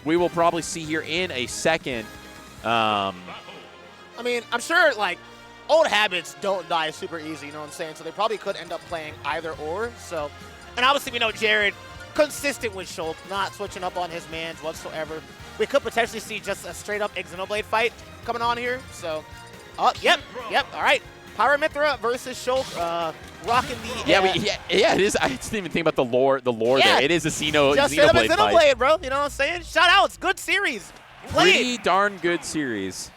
we will probably see here in a second. I mean, I'm sure, like, old habits don't die super easy, you know what I'm saying? So they probably could end up playing either or. So, and obviously we know Jared, consistent with Shulk, not switching up on his mans whatsoever. We could potentially see just a straight-up Xenoblade fight coming on here. So, yep, all right. Pyra Mythra versus Shulk, rocking the... Yeah, it is. I didn't even think about the lore there. It is a Xenoblade just straight up a Xenoblade fight. Bro. You know what I'm saying? Shout outs. Good series. Pretty darn good series.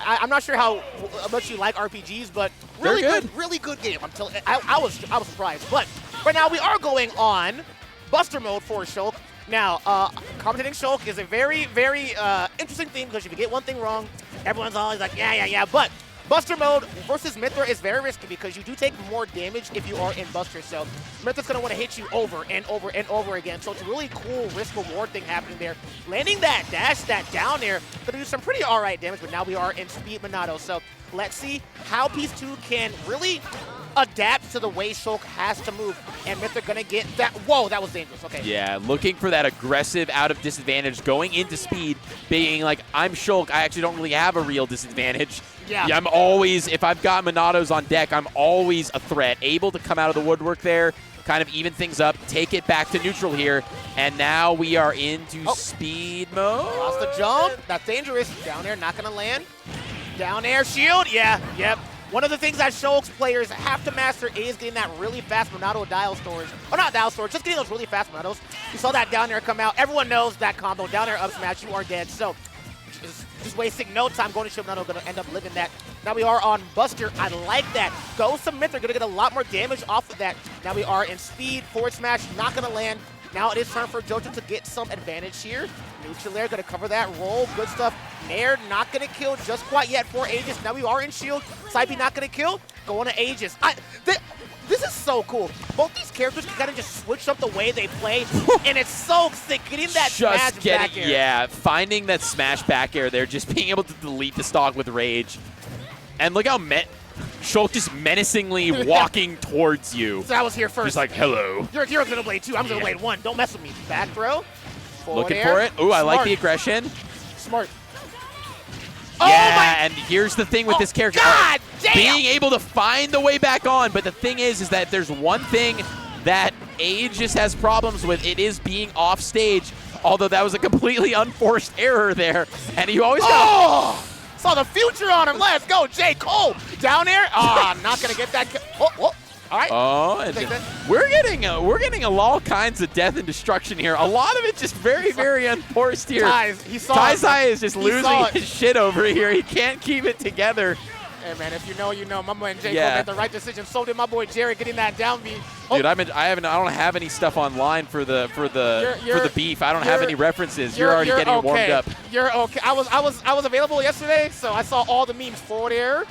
I'm not sure how much you like RPGs, but really good game. I'm telling. I was surprised. But right now we are going on Buster mode for Shulk. Now, commentating Shulk is a very, very interesting thing because if you get one thing wrong, everyone's always like, yeah. But Buster mode versus Mythra is very risky because you do take more damage if you are in Buster. So Mythra's going to want to hit you over and over and over again. So it's a really cool risk-reward thing happening there. Landing that dash, that down there, going to do some pretty all right damage, but now we are in Speed Monado. So let's see how Piece 2 can really adapt to the way Shulk has to move. And Mythra going to get that. Whoa, that was dangerous. Okay. Yeah, looking for that aggressive out of disadvantage, going into speed, being like, I'm Shulk. I actually don't really have a real disadvantage. Yeah, I'm always, if I've got Monados on deck, I'm always a threat. Able to come out of the woodwork there, kind of even things up, take it back to neutral here, and now we are into speed mode. Lost the jump. That's dangerous. Down air, not going to land. Down air shield. Yeah, yep. One of the things that Shulk's players have to master is getting that really fast Monado dial storage. Or not dial storage, just getting those really fast Monados. You saw that down air come out. Everyone knows that combo. Down air up smash, you are dead. So just wasting no time going to shield Monado, going to end up living that. Now we are on Buster. I like that. Go Mythra, going to get a lot more damage off of that. Now we are in speed, forward smash, not going to land. Now it is time for Jojo to get some advantage here. Neutral air, going to cover that roll. Good stuff. Nair not going to kill just quite yet for Aegis. Now we are in shield. Side B not going to kill. Going to Aegis. This is so cool. Both these characters can kind of just switch up the way they play, and it's so sick. Getting that smash back air. Yeah, finding that smash back air there, just being able to delete the stock with rage. And look how Shulk just menacingly walking towards you. So I was here first. Just like, hello. You're Xenoblade 2. I'm Xenoblade 1. Don't mess with me. Back throw. Looking for it. Ooh, I like the aggression. Smart. Yeah, and here's the thing with this character. God damn! Being able to find the way back on, but the thing is that there's one thing that Aegis has problems with. It is being off stage, although that was a completely unforced error there. And you always got... Saw the future on him. Let's go, J. Cole. Down there. Not going to get that. All right. We're getting all kinds of death and destruction here. A lot of it just very, very unforced here. Taizai is just losing his shit over here. He can't keep it together. Hey man, if you know, you know. My boy J. Cole made the right decision. So did my boy Jared getting that down B. Dude, I don't have any stuff online for the beef. I don't have any references. You're already getting warmed up. You're okay. I was available yesterday, so I saw all the memes. Forward air.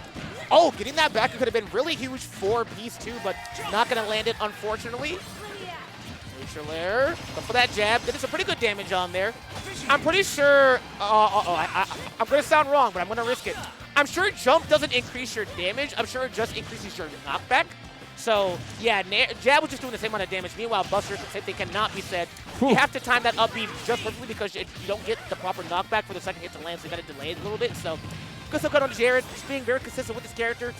Oh, getting that back could have been really huge for Piece 2, but not going to land it, unfortunately. Neutral air. Go for that jab. Did some pretty good damage on there. I'm pretty sure... I'm going to sound wrong, but I'm going to risk it. I'm sure jump doesn't increase your damage. I'm sure it just increases your knockback. So, yeah, jab was just doing the same amount of damage. Meanwhile, Buster, the same thing cannot be said. You have to time that up B just perfectly because you don't get the proper knockback for the second hit to land, so you got to delay it a little bit. So, good stuff on Jared. Just being very consistent with this character.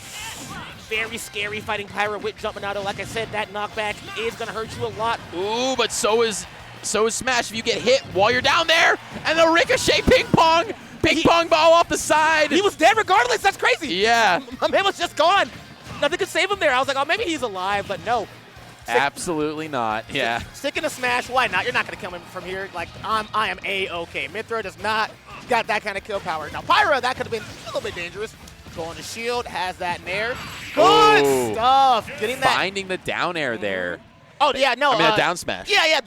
Very scary fighting Pyra with jump Monado. Like I said, that knockback is going to hurt you a lot. Ooh, but so is Smash if you get hit while you're down there. And the ricochet ping pong ball off the side. He was dead regardless. That's crazy. Yeah. My man was just gone. Nothing could save him there. I was like, oh, maybe he's alive, but no. Absolutely not. Yeah. Sticking to Smash, why not? You're not going to kill him from here. Like, I am A-okay. Mythra does not got that kind of kill power. Now, Pyra, that could have been a little bit dangerous. Going to shield, has that nair. Good stuff. Getting that. Finding the down air there. Oh, yeah, no. I mean, a down smash. Yeah.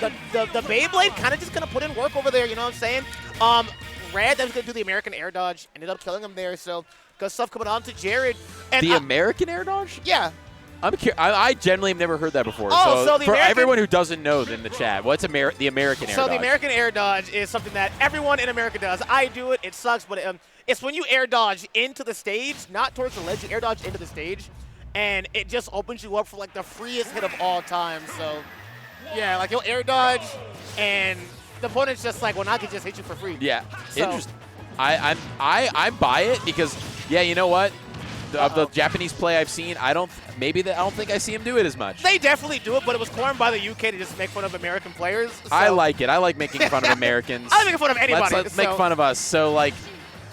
The Beyblade kind of just going to put in work over there, you know what I'm saying? Red, that was going to do the American air dodge. Ended up killing him there, so good stuff coming on to Jared. And the American air dodge? Yeah. I generally have never heard that before. Oh, so for everyone who doesn't know in the chat, what's the American air dodge? So the American air dodge is something that everyone in America does. I do it. It sucks, but it's when you air dodge into the stage, not towards the ledge. You air dodge into the stage, and it just opens you up for like the freest hit of all time. So Yeah, like you'll air dodge, and the opponent's just like, well, now I can just hit you for free. Yeah, So- interesting. I buy it because, yeah, you know what? Of the Japanese play I've seen, I don't think I see him do it as much. They definitely do it, but it was coined by the UK to just make fun of American players. So. I like it. I like making fun of Americans. I make fun of anybody. Let's make fun of us. So like,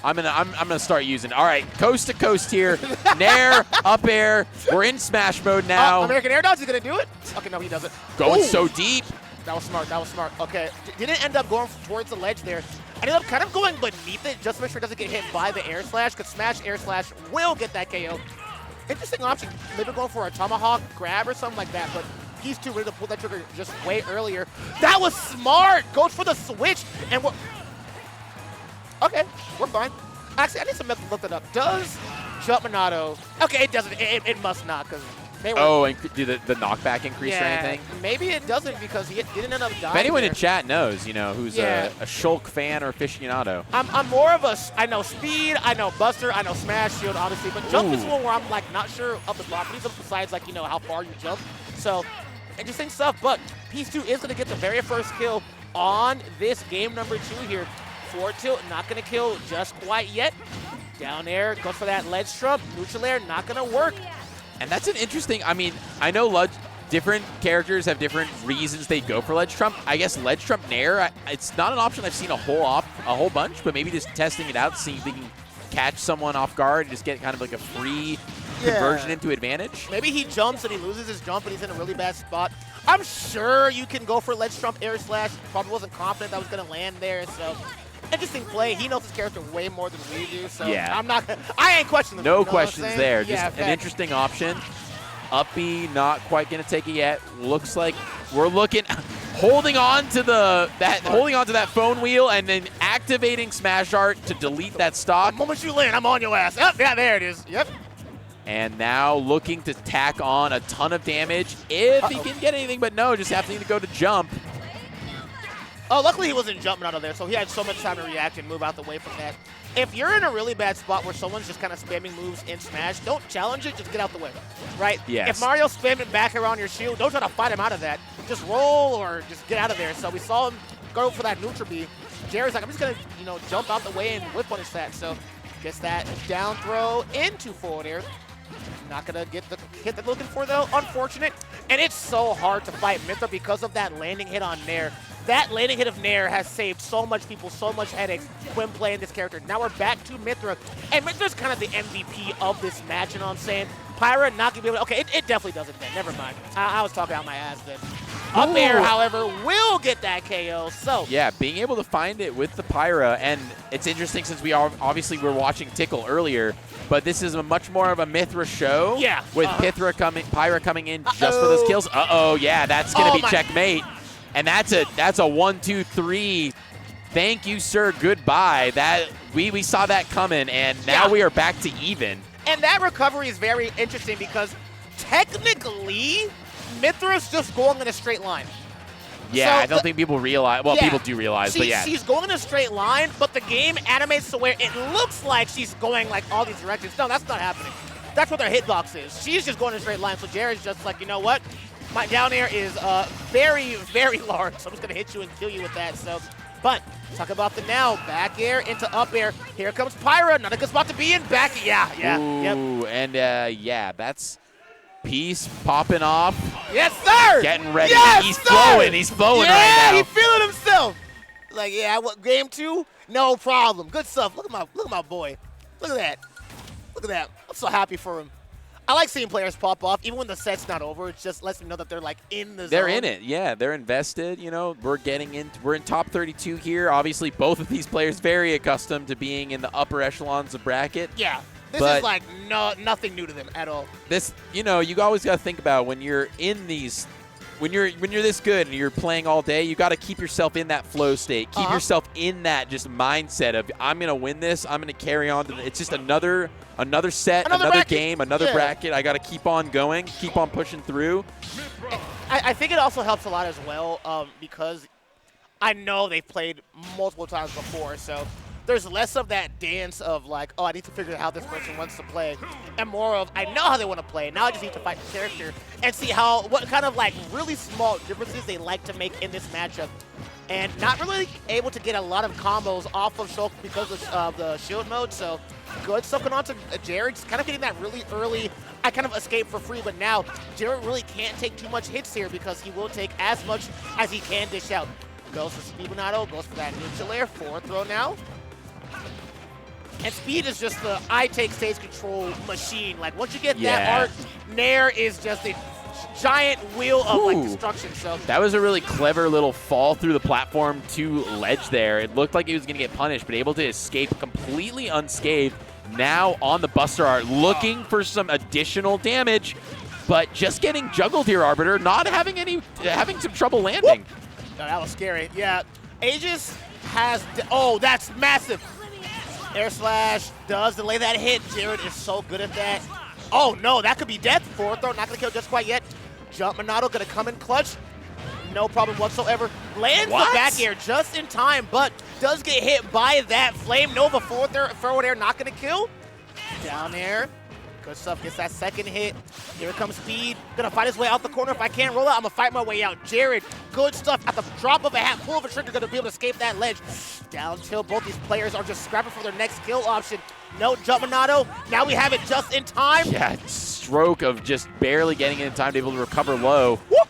I'm gonna start using. All right, coast to coast here. Nair, up air. We're in smash mode now. American air dodge is gonna do it. Okay, no, he doesn't. Going Ooh. so deep. That was smart. That was smart. Okay, didn't end up going towards the ledge there. Ended up kind of going beneath it just to make sure it doesn't get hit by the air slash, because smash air slash will get that KO. Interesting option. Maybe going for a tomahawk grab or something like that, but he's too ready to pull that trigger just way earlier. That was smart. Goes for the switch, and we're okay. We're fine. Actually, I need some method to look that up. Does jump Monado? Okay, it doesn't. It must not, because they were. Oh, and do the knockback increase or anything? Maybe it doesn't because he didn't end up dying. If anyone there. in chat knows, you know, who's a Shulk fan or aficionado. I'm more of a, I know speed, I know buster, I know smash shield, obviously, but jump is one where I'm like not sure of the properties of besides like, you know, how far you jump. So interesting stuff, but Piece 2 is going to get the very first kill on this game number 2 here. Forward tilt, not going to kill just quite yet. Down air, goes for that ledge trump, neutral air, not going to work. And that's an interesting, I mean, I know different characters have different reasons they go for ledge trump. I guess ledge trump nair, it's not an option I've seen a whole bunch, but maybe just testing it out, seeing if they can catch someone off guard and just get kind of like a free conversion into advantage. Maybe he jumps and he loses his jump and he's in a really bad spot. I'm sure you can go for ledge trump air slash. Probably wasn't confident that was going to land there, so interesting play. He knows his character way more than we do, so yeah. I ain't questioning him. No you know questions there. Yeah, just an interesting option. Up B, not quite going to take it yet. Looks like we're looking, holding on to that phone wheel and then activating Smash Art to delete that stock. The moment you land, I'm on your ass. Oh, yeah, there it is. Yep. And now looking to tack on a ton of damage if he can get anything, but no, just having to go to jump. Oh, luckily he wasn't jumping out of there, so he had so much time to react and move out the way from that. If you're in a really bad spot where someone's just kind of spamming moves in Smash, don't challenge it, just get out the way, right? Yes. If Mario's spamming back around your shield, don't try to fight him out of that. Just roll or just get out of there. So we saw him go for that neutral B. Jared's like, I'm just going to, you know, jump out the way and whip punish that. So gets that down throw into forward air. Not going to get the hit they're looking for, though. Unfortunate. And it's so hard to fight Mythra because of that landing hit on Nair. That landing hit of Nair has saved so much people, so much headaches when playing this character. Now we're back to Mythra. And Mythra's kind of the MVP of this match, you know what I'm saying? Pyra not going to be able to... Okay, it definitely doesn't then. Never mind. I was talking out my ass then. Up air, however, will get that KO. So yeah, being able to find it with the Pyra, and it's interesting since we obviously were watching Tickle earlier, but this is a much more of a Mythra show. Yeah. With Pyra coming in just for those kills. Yeah, that's gonna be checkmate. And that's a 1-2-3. Thank you, sir. Goodbye. That we saw that coming, and now we are back to even. And that recovery is very interesting because technically Mythra's just going in a straight line. Yeah, So I don't think people realize. Well, people do realize, but yeah. She's going in a straight line, but the game animates to where it looks like she's going like all these directions. No, that's not happening. That's what their hitbox is. She's just going in a straight line. So Jared's just like, you know what? My down air is very, very large. So I'm just going to hit you and kill you with that. So, but talk about the now. Back air into up air. Here comes Pyra. Not a good spot to be in. Back. Yeah. Ooh, and yeah, that's Peace popping off. Yes, sir. Getting ready. Yes, He's sir. flowing. He's flowing right now. Yeah, he's feeling himself. Like, yeah, what game 2? No problem. Good stuff. Look at my boy. Look at that. Look at that. I'm so happy for him. I like seeing players pop off, even when the set's not over. It just lets me know that they're like in the zone. They're in it. Yeah, they're invested. You know, we're in top 32 here. Obviously, both of these players very accustomed to being in the upper echelons of bracket. Yeah. This is like nothing new to them at all. This, you know, you always got to think about when you're in these, when you're this good and you're playing all day, you got to keep yourself in that flow state. Keep yourself in that just mindset of I'm gonna win this. I'm gonna carry on. It's just another set, another game, another bracket. I got to keep on going, keep on pushing through. I think it also helps a lot as well because I know they've played multiple times before, so there's less of that dance of like, oh, I need to figure out how this person wants to play, and more of, I know how they want to play. Now I just need to fight the character and see what kind of like really small differences they like to make in this matchup. And not really able to get a lot of combos off of Shulk because of the shield mode. So good stuff going on to Jared. Just kind of getting that really early, I kind of escaped for free, but now Jared really can't take too much hits here because he will take as much as he can dish out. Goes for Speed Monado, goes for that neutral air, forward throw now. And Speed is just the I take stage control machine. Like once you get that art, Nair is just a giant wheel of like destruction. So that was a really clever little fall through the platform to ledge there. It looked like he was going to get punished, but able to escape completely unscathed. Now on the Buster Art, looking for some additional damage, but just getting juggled here, Arbiter. Not having some trouble landing. Oh, that was scary. Yeah, Aegis has. Oh, that's massive. Air slash does delay that hit. Jared is so good at that. Oh no, that could be death. Forward throw, not gonna kill just quite yet. Jump Monado gonna come in clutch. No problem whatsoever. Lands the back air just in time, but does get hit by that Flame Nova forward air, not gonna kill. Down air. Good stuff, gets that second hit. Here comes Speed. Gonna fight his way out the corner. If I can't roll out, I'm gonna fight my way out. Jared, good stuff. At the drop of a hat, pull of a trigger, gonna be able to escape that ledge. Down till both these players are just scrapping for their next kill option. No Jump Monado. Now we have it just in time. Yeah, stroke of just barely getting it in time to be able to recover low. Whoop.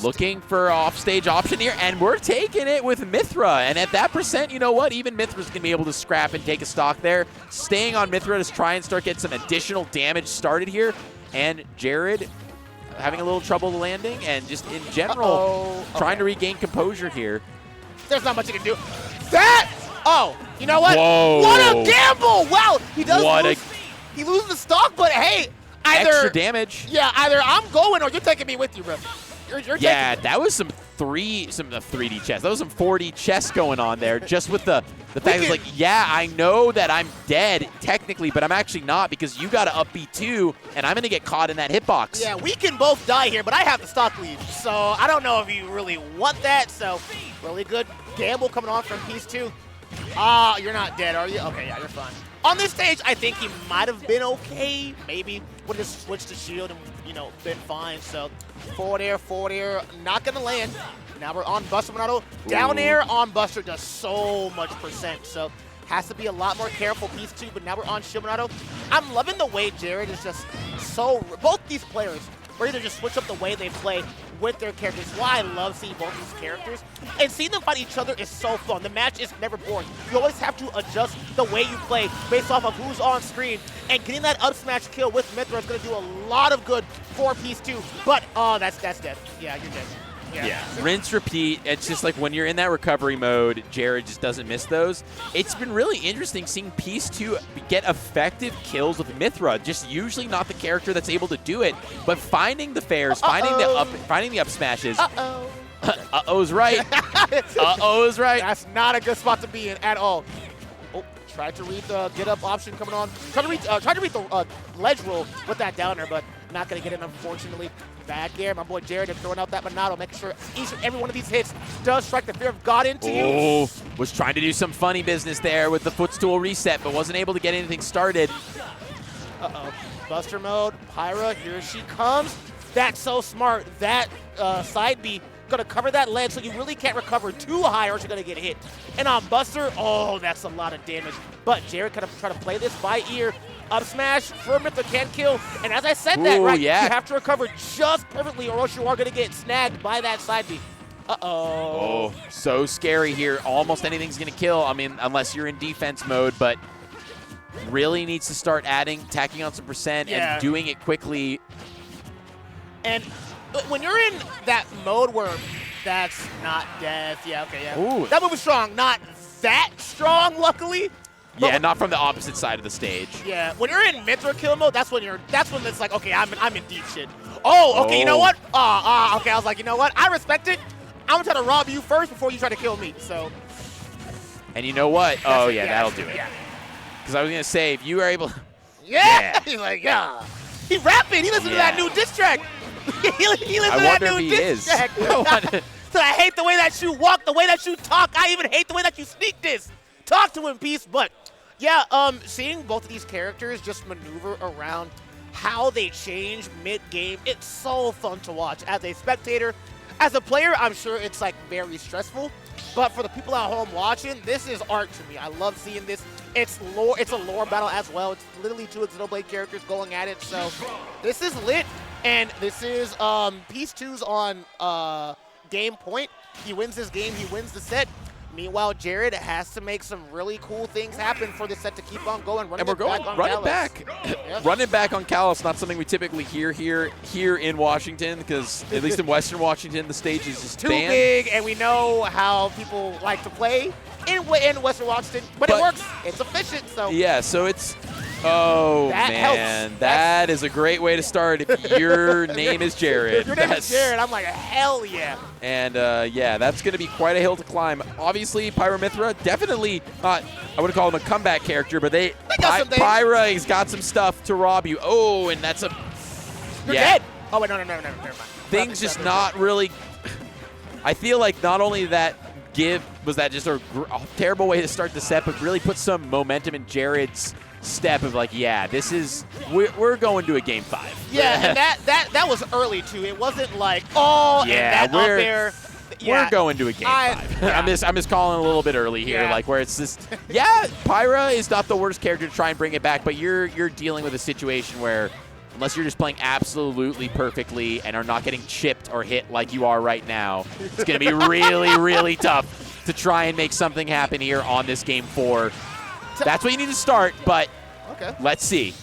Looking for an offstage option here, and we're taking it with Mythra. And at that percent, you know what? Even Mythra's going to be able to scrap and take a stock there. Staying on Mythra to try and start getting some additional damage started here. And Jared having a little trouble landing, and just in general, trying to regain composure here. There's not much you can do. That! Oh, you know what? Whoa. What a gamble! Wow, he does he loses the stock, but hey, either extra damage. Yeah, either I'm going or you're taking me with you, bro. You're yeah, that was some 3D chess. That was some 4D chess going on there. Just with the fact it's like, yeah, I know that I'm dead technically, but I'm actually not because you got to up B2, and I'm going to get caught in that hitbox. Yeah, we can both die here, but I have the stock lead, so I don't know if you really want that. So really good gamble coming on from Piece 2. You're not dead, are you? Okay, yeah, you're fine. On this stage, I think he might have been okay. Maybe would have switched to shield and, you know, been fine. So forward air, not gonna land. Now we're on Buster Monado. Down air on Buster does so much percent. So has to be a lot more careful, Piece 2, but now we're on Shield Monado. I'm loving the way Jared is just so, both these players, ready to just switch up the way they play with their characters. Why I love seeing both these characters. And seeing them fight each other is so fun. The match is never boring. You always have to adjust the way you play based off of who's on screen. And getting that up smash kill with Mythra is going to do a lot of good for Piece 2. But, that's death. Yeah, you're dead. Yeah, rinse, repeat. It's just like when you're in that recovery mode, Jared just doesn't miss those. It's been really interesting seeing Piece 2 get effective kills with Mythra. Just usually not the character that's able to do it, but finding the fairs, finding the up smashes. Uh-oh's right. Uh-oh's right. That's not a good spot to be in at all. Oh, tried to read the get up option coming on. Tried to read the ledge roll with that downer, but not going to get it, unfortunately. Back air, my boy Jared is throwing out that Monado, making sure each and every one of these hits does strike the fear of God into you. Was trying to do some funny business there with the footstool reset, but wasn't able to get anything started. Buster mode, Pyra, here she comes. That's so smart. That side B gonna cover that ledge, so you really can't recover too high or you're gonna get hit. And on Buster, that's a lot of damage. But Jared kind of trying to play this by ear. Up smash for Mythra can kill. And as I said you have to recover just perfectly or else you are gonna get snagged by that side B. Oh, so scary here. Almost anything's gonna kill. I mean, unless you're in defense mode, but really needs to start tacking on some percent and doing it quickly. And when you're in that mode where that's not death, Ooh. That move was strong, not that strong, luckily. Yeah, not from the opposite side of the stage. Yeah, when you're in Mythra kill mode, that's when it's like, okay, I'm in deep shit. Oh, okay, you know what? Okay, I was like, you know what? I respect it. I'm gonna try to rob you first before you try to kill me. So. And you know what? That'll do it. Because I was gonna say, if you are able. Yeah. He's like, He rapping. He listened to that new diss track. he lives I in that wonder new if he is. diss track. So I hate the way that you walk, the way that you talk. I even hate the way that you sneak this. Talk to him, Peace. But yeah, seeing both of these characters just maneuver around how they change mid-game, it's so fun to watch. As a spectator, as a player, I'm sure it's like very stressful. But for the people at home watching, this is art to me. I love seeing this. It's lore. It's a lore battle as well. It's literally two Xenoblade characters going at it. So this is lit. And this is Peace 2's on game point. He wins this game. He wins the set. Meanwhile, Jared has to make some really cool things happen for this set to keep on going. And we're going running back. Running back on Kalos, not something we typically hear here in Washington, because at least in Western Washington, the stage is just too banned. big, and we know how people like to play in Western Washington, but it works. It's efficient, so. Yeah, so it's, oh that man, helps. that is a great way to start if your name is Jared. Your name is Jared. I'm like, hell yeah. And yeah, that's going to be quite a hill to climb. Obviously, Pyra Mythra, definitely not, I wouldn't call him a comeback character, but they got some things. Pyra, he's got some stuff to rob you. Oh, and that's a, You're dead. Oh, wait, no, never mind. Things just not really, I feel like not only that was that just a terrible way to start the set, but really put some momentum in Jared's step of like, yeah, this is, we're going to a game 5. Yeah, and that was early too. It wasn't like, oh, yeah, and that up there. We're going to a game 5. Yeah. I'm just calling a little bit early here, like where it's just, yeah, Pyra is not the worst character to try and bring it back, but you're dealing with a situation where unless you're just playing absolutely perfectly and are not getting chipped or hit like you are right now, it's going to be really, really tough to try and make something happen here on this game 4. That's what you need to start, but let's see.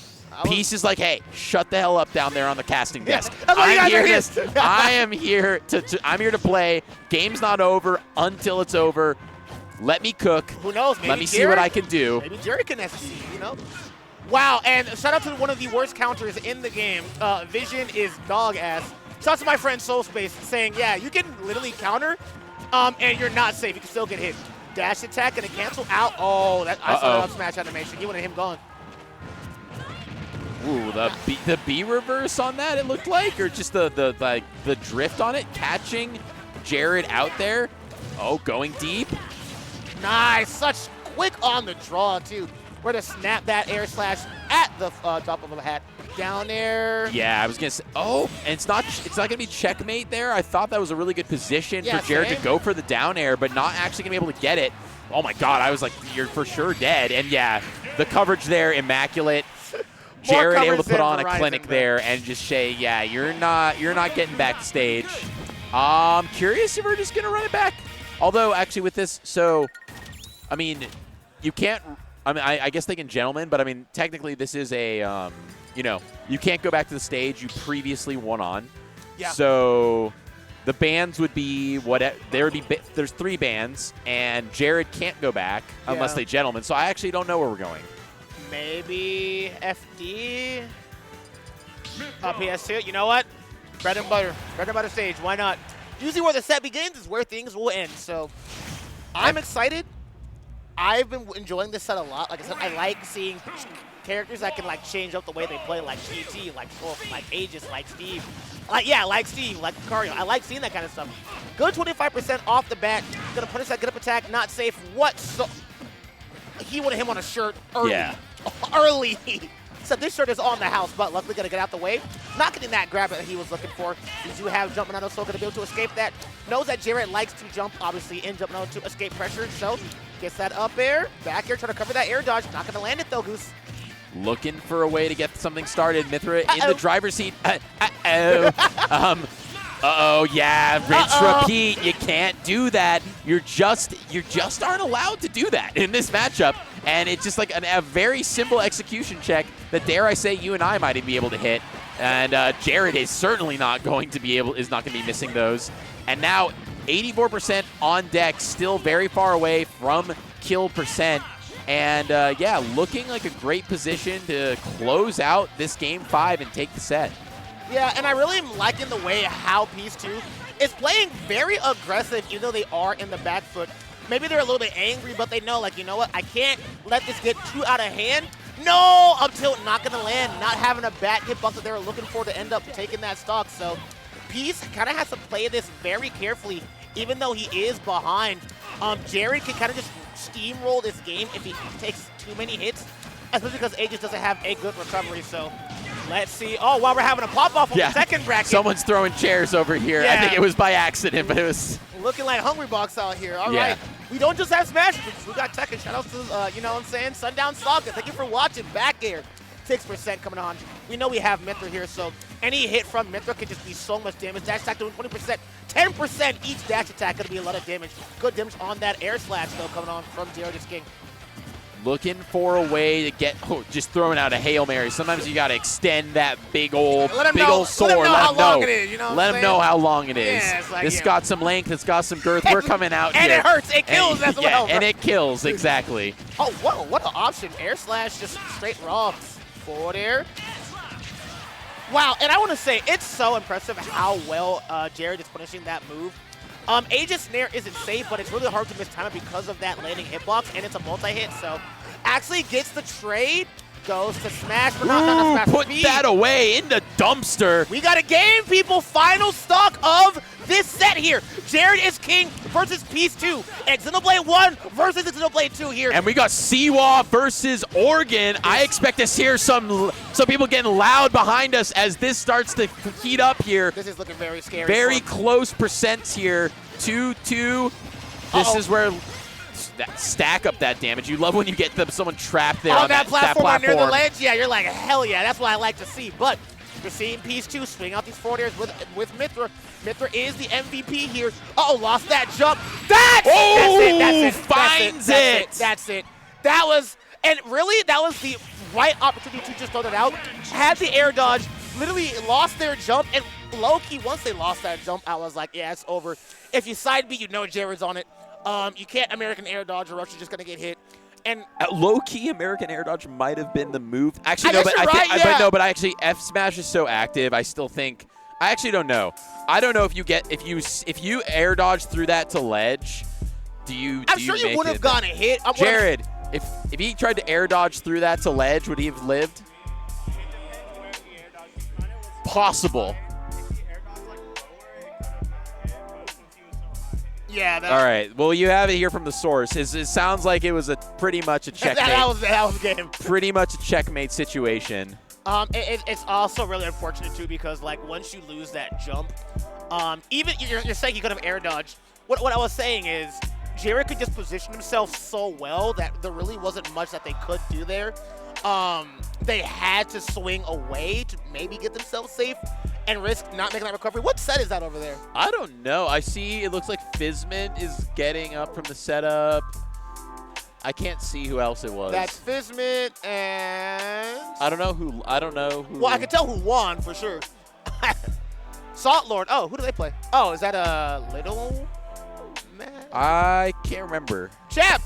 Peace is like, hey, shut the hell up down there on the casting desk. I'm here to play. Game's not over until it's over. Let me cook. Who knows? Maybe Let me see what I can do. Maybe Jared can SC, you know? Wow, and shout out to one of the worst counters in the game. Vision is dog ass. Shout out to my friend Soul Space saying, yeah, you can literally counter, and you're not safe. You can still get hit. Dash attack and a cancel out. Oh, I saw that up smash animation. He wanted him gone. Ooh, the B reverse on that, it looked like, or just the drift on it, catching Jared out there. Oh, going deep. Nice, such quick on the draw too. We're to snap that air slash at the top of the hat. Down there. Yeah, I was gonna say. Oh, and it's not gonna be checkmate there. I thought that was a really good position for Jared to go for the down air, but not actually gonna be able to get it. Oh my God, I was like, you're for sure dead. And yeah, the coverage there, immaculate. Jared able to put on a clinic there and just say, yeah, you're not getting backstage. Curious if we're just gonna run it back. Although actually with this, so I mean, you can't. I mean, I guess they can gentlemen, but I mean, technically this is a, you know, you can't go back to the stage you previously won on. Yeah. So the bans would be there's 3 bans, and Jared can't go back unless they gentlemen. So I actually don't know where we're going. Maybe FD. PS2. You know what? Bread and butter. Bread and butter stage. Why not? Usually where the set begins is where things will end. So I'm excited. I've been enjoying this set a lot. Like I said, I like seeing characters that can like change up the way they play, like GT, like Shulk, like Aegis, like Steve. Like Steve, like Lucario. I like seeing that kind of stuff. Good 25% off the bat. Gonna punish that get up attack, not safe. He wanted him on a shirt early. Yeah. Early. So this shirt is on the house, but luckily gonna get out the way. Not getting that grab that he was looking for. We do have Jump Monado, so gonna be able to escape that. Knows that Jared likes to jump, obviously, in Jump Monado to escape pressure. So gets that up air, back air, trying to cover that air dodge. Not gonna land it though, Goose. Looking for a way to get something started. Mythra in the driver's seat. Yeah, rinse, repeat. You can't do that. You just aren't allowed to do that in this matchup. And it's just like a very simple execution check that, dare I say, you and I might even be able to hit. And Jared is certainly not going to be missing those. And now 84% on deck, still very far away from kill percent. And yeah, looking like a great position to close out this game 5 and take the set. Yeah, and I really am liking the way how Peace 2 is playing very aggressive, even though they are in the back foot. Maybe they're a little bit angry, but they know, like, you know what? I can't let this get too out of hand. No, up tilt, not going to land. Not having a back hitbox that they were looking for to end up taking that stock. So Peace kind of has to play this very carefully, even though he is behind. Jared can kind of just steamroll this game if he takes too many hits, especially because Aegis doesn't have a good recovery. So let's see. Oh, while we're having a pop-off on the second bracket. Someone's throwing chairs over here. I think it was by accident, but it was... Looking like Hungry Box out here. All right. We don't just have Smash. We got Tekken. Shout out to, you know what I'm saying, Sundown Saga. Thank you for watching. Back air. 6% coming on. We know we have Mythra here, so any hit from Mythra can just be so much damage. Dash attack doing 20%. 10% each dash attack. Going to be a lot of damage. Good damage on that air slash, though, coming on from Jaredisking1. Looking for a way to get, just throwing out a Hail Mary. Sometimes you got to extend that big old sword. Let him know how long it is. You know Let him know how long it is. Yeah, it's like, this got some length. It's got some girth. We're coming out and here. And it hurts. It kills as well. And it kills, exactly. Oh, what an option. Air slash, just straight raw. Forward air. Wow, and I want to say, it's so impressive how well Jared is punishing that move. Aegis Snare isn't safe, but it's really hard to miss time it because of that landing hitbox, and it's a multi-hit, so actually gets the trade, goes to smash, but not to smash. Put that away in the dumpster. We got a game, people. Final stock of this set here. Jared is king versus Peace 2. And Xenoblade 1 versus Xenoblade 2 here. And we got Siwa versus Oregon. I expect to hear some people getting loud behind us as this starts to heat up here. This is looking very scary. Very close percents here. 2-2. This is where stack up that damage. You love when you get someone trapped there on that platform near the ledge. Yeah, you're like, hell yeah, that's what I like to see. But you're seeing Peace 2 swing out these forward airs with Mythra. Mythra is the MVP here. Uh-oh, lost that jump. That's it. Finds it. That's it. That was, and really, that was the right opportunity to just throw that out. Had the air dodge, literally lost their jump, and low-key, once they lost that jump, I was like, yeah, it's over. If you side B, you know Jared's on it. You can't American air dodge or else you're just going to get hit. And low-key American air dodge might have been the move. Actually, no, but actually F Smash is so active. I still think I actually don't know. I don't know if you air dodge through that to ledge. I'm sure you would have gotten a hit. Jared, if he tried to air dodge through that to ledge, would he have lived? Possible. Yeah. All right. Well, you have it here from the source. It sounds like it was pretty much a checkmate. that was game. Pretty much a checkmate situation. It's also really unfortunate too because like once you lose that jump, even you're saying you could have air dodged. What I was saying is Jared could just position himself so well that there really wasn't much that they could do there. They had to swing away to maybe get themselves safe and risk not making that recovery. What set is that over there? I don't know. I see it looks like Fizment is getting up from the setup. I can't see who else it was. That's Fizment and I don't know who. Well, I can tell who won for sure. Salt Lord. Oh, who do they play? Oh, is that a Little Man? I can't remember. Chep.